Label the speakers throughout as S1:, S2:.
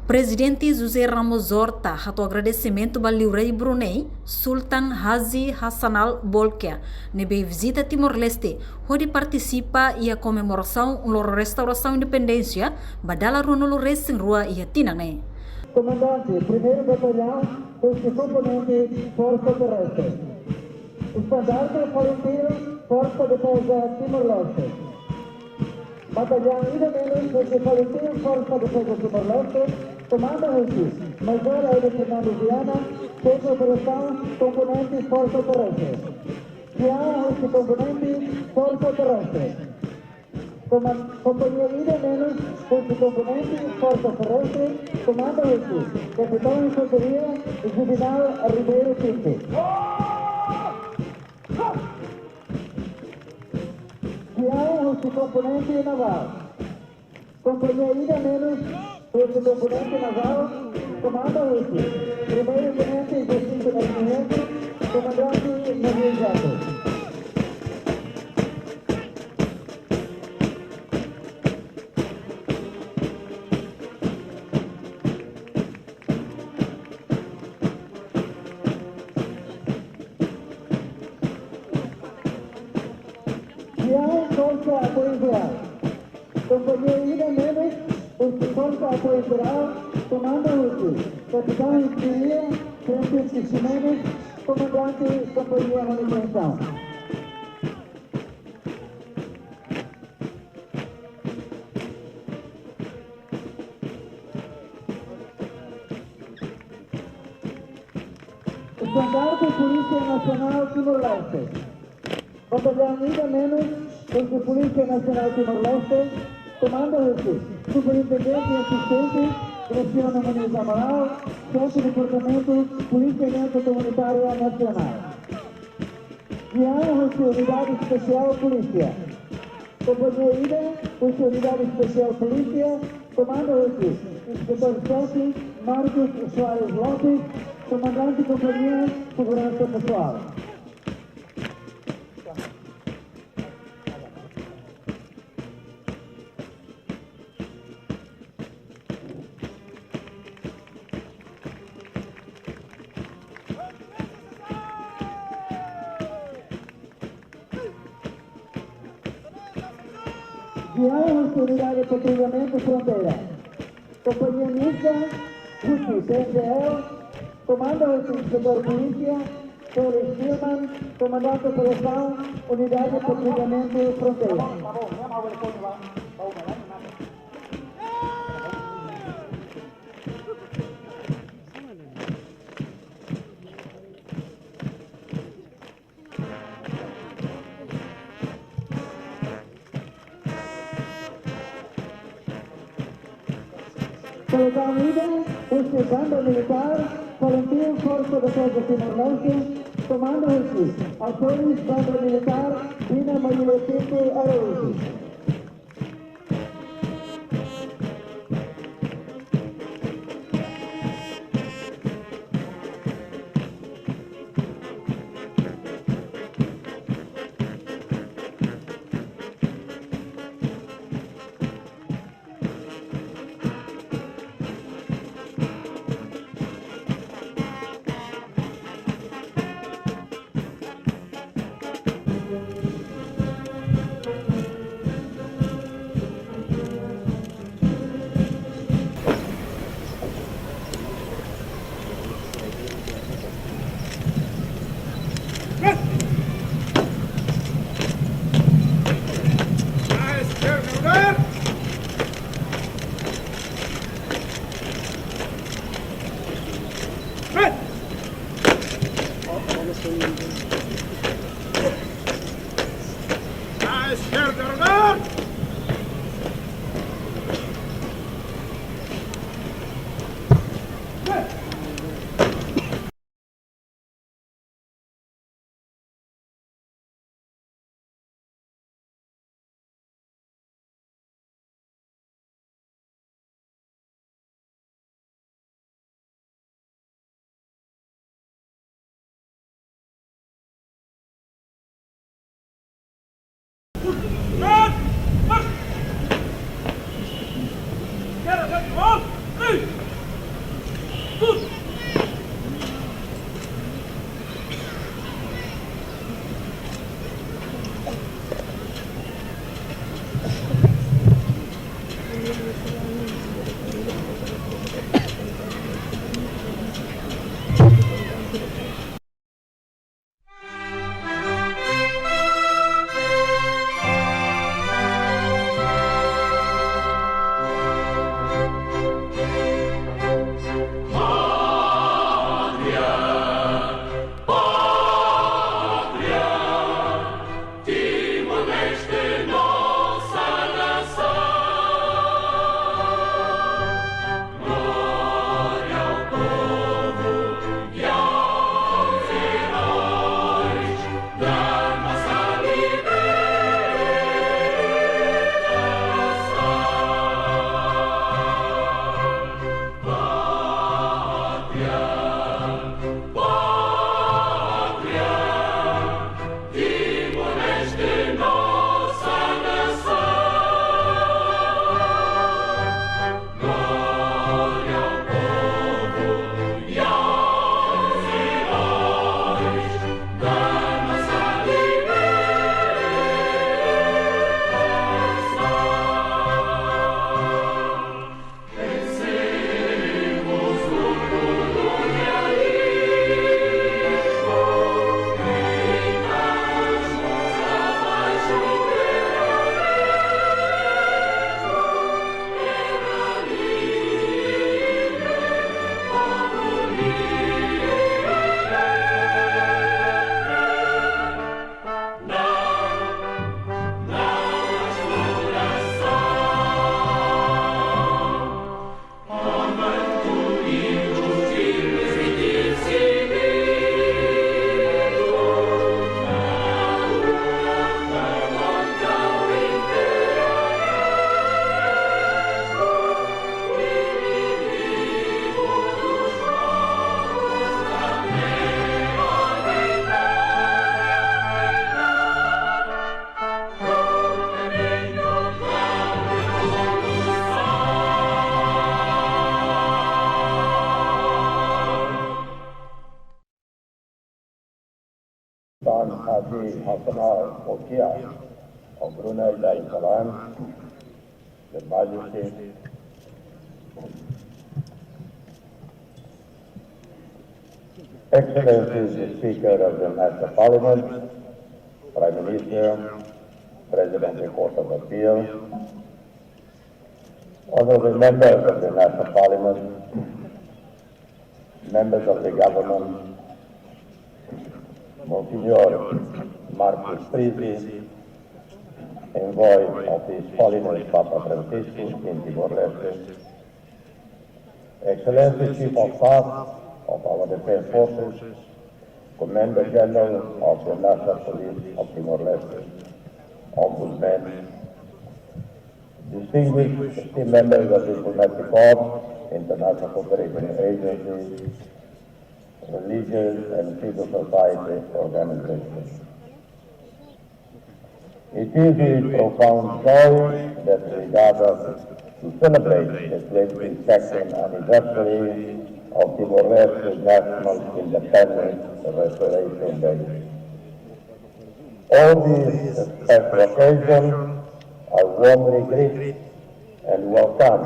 S1: Presidente José Ramos Horta rato agradecimento ao Liurai Brunei, Sultan Haji Hassanal Bolkiah, nebe visita Timor-Leste, onde participa e a comemoração da restauração independência, badala runulu racing rua e a tinane.
S2: Comandante, primeiro batalhão dos componentes Força Terrestre. Estandarte Valentino, Força Defesa Timor-Leste. Batalhão Ida Menos dos Valentino, Força Defesa Timor-Leste. Comando Recife, Major Aida Fernando Viana, Centro de Operação, Componentes Força Terrestre. Viana, este componente Força Terrestre. Companhia Ida Menos, este componente Força Terrestre, Comando Recife, Capitão de Infantaria, Juvenal Ribeiro Pinto. Viana, este componente naval. Companhia Ida Menos, este componente naval, Comando Recife, Primeiro Tenente Jacinto Nascimento, Comandante Maria Jato. Força Apoio Geral. Companhia Ida Menos, Força Apoio Geral, Comando Recife, Capitão Infantaria, Francisco Ximenes, Comandante Companhia Manutenção. Estandarte Polícia Nacional Timor-Leste. Batalhão Ida Menos, de Polícia Nacional Timor-Leste, Comando Recife, Superintendente e Assistente, Graciano Muniz Amaral, Chefe de Departamento, Policiamento Comunitária Nacional. Viana, Unidade Especial Polícia. Companhia Ida, Unidade Especial Polícia, Comando Recife, Inspetor-Chefe, Marcos Soares Lopes, Comandante Companhia Segurança Pessoal. Viana, Unidade de Patrulhamento Fronteira. Companhia Mista, UTI, CNDL, Comando Recife, Setor Polícia, Torres Firman, Comandante de Operação, Unidade de Patrulhamento Fronteira. Pelotão Ida, Banda Militar, Valentino Força Defesa Timor-Leste, Comando Recife, Atores Banda Militar, Dina Maiu Pinto Araújo.
S3: Sultan Hassanal Bolkiah of Brunei Darussalam, Your Majesty, Excellencies, the Speaker of the National Parliament, Prime Minister, President of the Court of Appeal, honorable members of the National Parliament, members of the government, Monsignor Marcus Prisi, envoy of His Holiness Papa Franciscus in Timor-Leste, Excellency Chief of Staff of our Defense Forces, Commander General of the National Police of Timor-Leste, Ombudsman, distinguished esteemed members of the Diplomatic Corps, international cooperation agencies, religious and civil society organizations. It is with profound joy that we gather to celebrate the 22nd anniversary of Timor-Leste's National Independence Restoration Day. On this special occasion, I warmly greet and welcome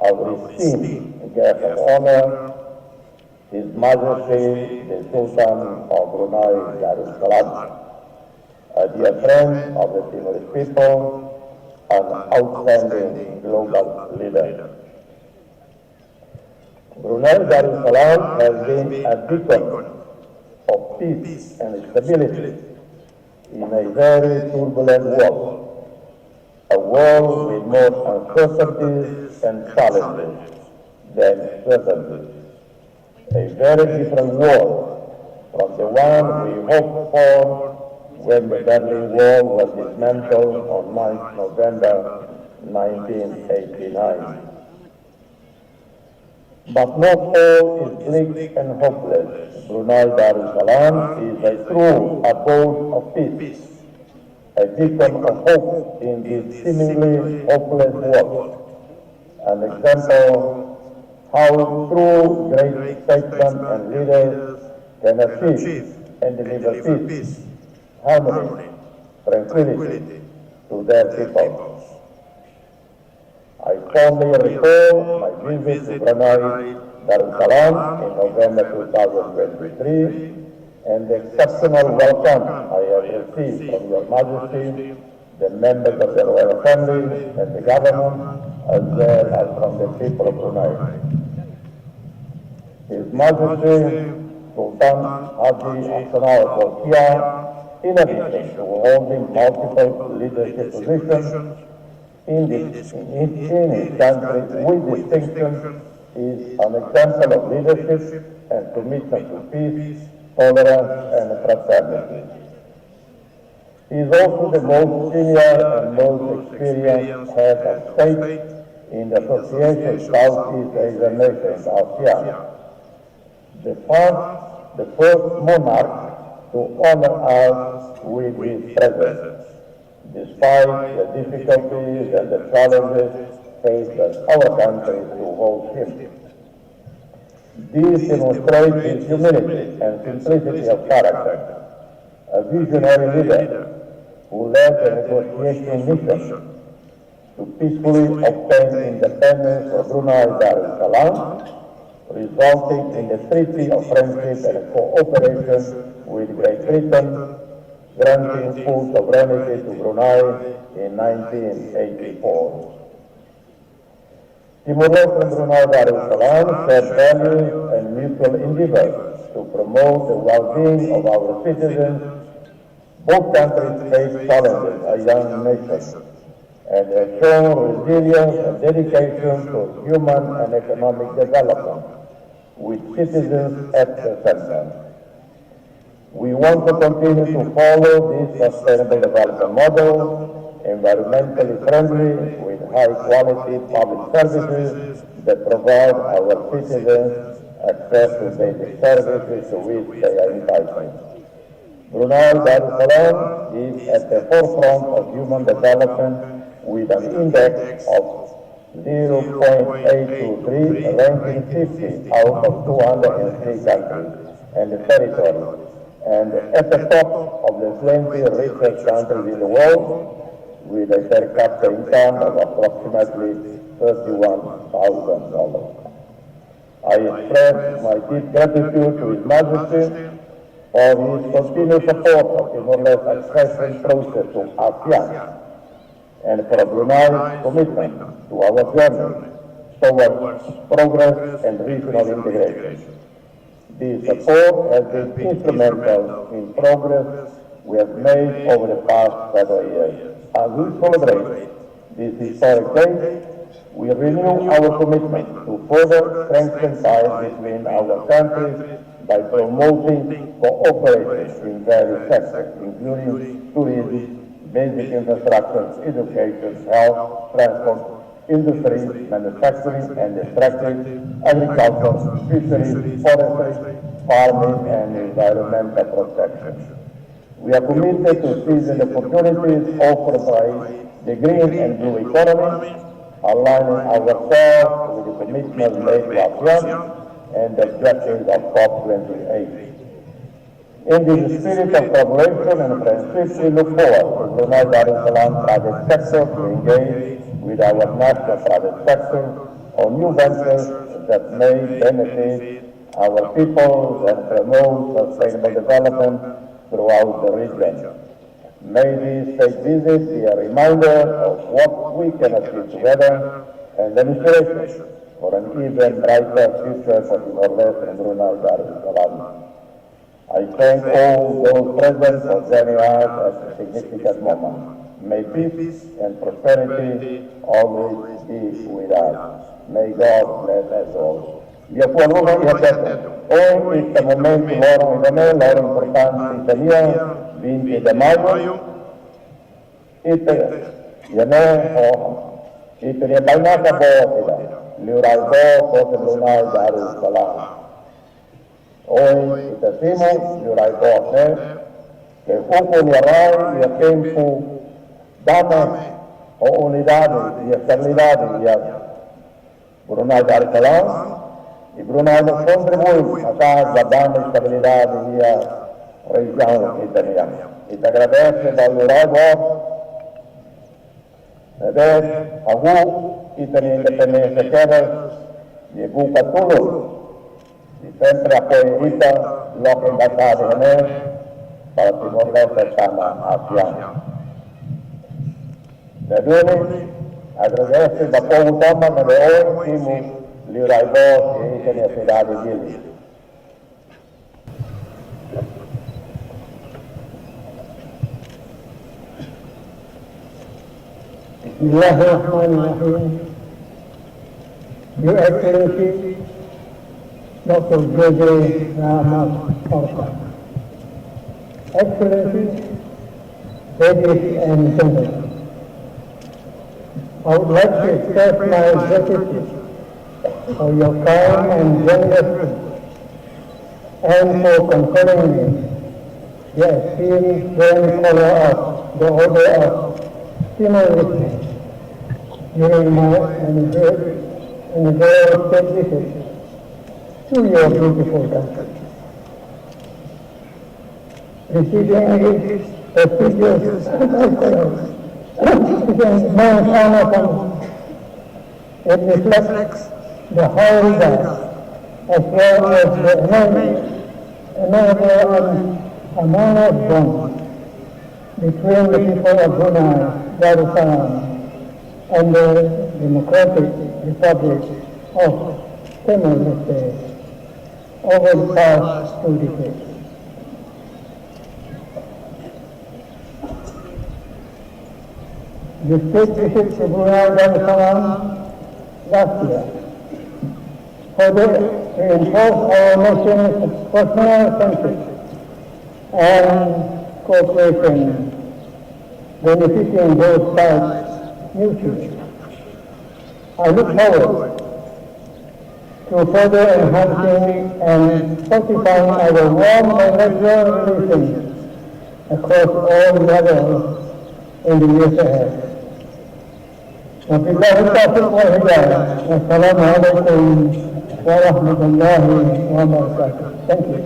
S3: our esteemed guest of honor, His Majesty the Sultan of Brunei Darussalam, a dear friend of the Timorese people, an outstanding global leader. Brunei Darussalam has been a beacon of peace and stability in a very turbulent world, a world with more uncertainties and challenges than certainties. A very different world from the one we hoped for when the Berlin Wall was dismantled on 9 November 1989. But not all is bleak and hopeless. Brunei Darussalam is a true abode of peace, a beacon of hope in this seemingly hopeless world, an example how true great statesmen and leaders can achieve and deliver peace, harmony, tranquility to their people. I fondly recall my visit to Brunei Darussalam in November 2023 and the exceptional welcome I have received from Your Majesty, the members of the royal family and the government, as well as from the people of Brunei. His Majesty Sultan Haji Hassanal Bolkiah, in addition to holding multiple leadership positions in his country with distinction, is an example of leadership and commitment to peace, tolerance, and fraternity. He is also the most senior and most experienced head of state in the Association of Southeast Asian Nations, ASEAN, the first monarch to honor us with his presence, despite the difficulties and the challenges faced by our country to host him. This demonstrates his humility and simplicity of character, a visionary leader who led the negotiation mission to peacefully obtain independence for Brunei Darussalam, resulting in the Treaty of Friendship and Cooperation with Great Britain, granting full sovereignty to Brunei in 1984. Timor-Leste and Brunei Darussalam share values and mutual endeavors to promote the well-being of our citizens. Both countries face challenges as young nations and have shown resilience and dedication to human and economic development, with citizens at the center. We want to continue to follow this sustainable development model, environmentally friendly, with high-quality public services that provide our citizens access to basic services to which they are entitled. Brunei Darussalam is at the forefront of human development with an index of 0.823, ranking 50 out of 203 countries and territories, and and at the top of the 20 richest countries in the world, with a per capita income of approximately $31,000. I express my deep gratitude to His Majesty for his continued support of Timor-Leste accession process to ASEAN and for Brunei's commitment to our journey towards progress and regional integration. This support has been instrumental in progress we have made over the past several years. As we celebrate this historic day, we renew our commitment to further strengthen ties between our countries by promoting cooperation in various sectors, including tourism, basic infrastructure, education, health, transport, industry, manufacturing and extractive, agriculture, fisheries, forestry, farming, and environmental protection. We are committed to seizing the opportunities offered by the green and blue economy, aligning ourselves with the commitments made to ASEAN and the objectives of COP28. In the spirit of collaboration and friendship, we look forward to Brunei Darussalam private sector to engage with our national private sector on new ventures that may benefit our people and promote sustainable development throughout the region. May this state visit be a reminder of what we can achieve together and an inspiration for an even brighter future for Timor-Leste and Brunei Darussalam. I thank all those present for joining us at a significant moment. May peace and prosperity always be with us. May God bless us all. Dia Puan Rumah ia teto. Hoy este momento lorong idane, lorong importante Italia, 20 de mayo. Ite, yane, ite dia banyak apa Liurai Kota Brunei Darussalam. Hoy ite Timor, Liurai Kota, que hubo Liurai y el tiempo dame o unidad y estabilidad y Brunei Darussalam. Y Brunei nos contribuye a la gran estabilidad y la región que teníamos. Y te agradece la Liurai de ver a y tenía independencia y busca todo. Y siempre apoya lo que va a estar en él para Timor-Leste estamos haciendo. De duele, agradece la poca de hoy y Liurai y tenía ciudad de Gili.
S2: Bismillahirrahmanirrahim. Your Excellency, Dr. J.J. Horta. Excellency, ladies and gentlemen, I would like to express my gratitude for your kind and generous and for conferring me the esteemed Grand Collar of the Order of Timor-Leste during my anniversary state visit to your beautiful country. Receiving this prestigious is an immense honor for me. It reflects the high regard as well as the enormous and harmonious bond between the people of Brunei Darussalam and the Democratic Republic of Timor-Leste over the past 2 decades. The state visit to Brunei Darussalam last year further reinforce our nation's personal friendship and cooperation benefiting both sides mutually. I look forward to further enhancing and fortifying our warm bilateral relations across all levels in the years ahead. Wabillahi taufiq wal hidayah. Wassalamualaikum warahmatullahi wabarakatuh. Thank you.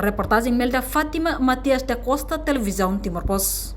S1: Reportagem Melda Fátima Matias da Costa, Televisão Timor Post.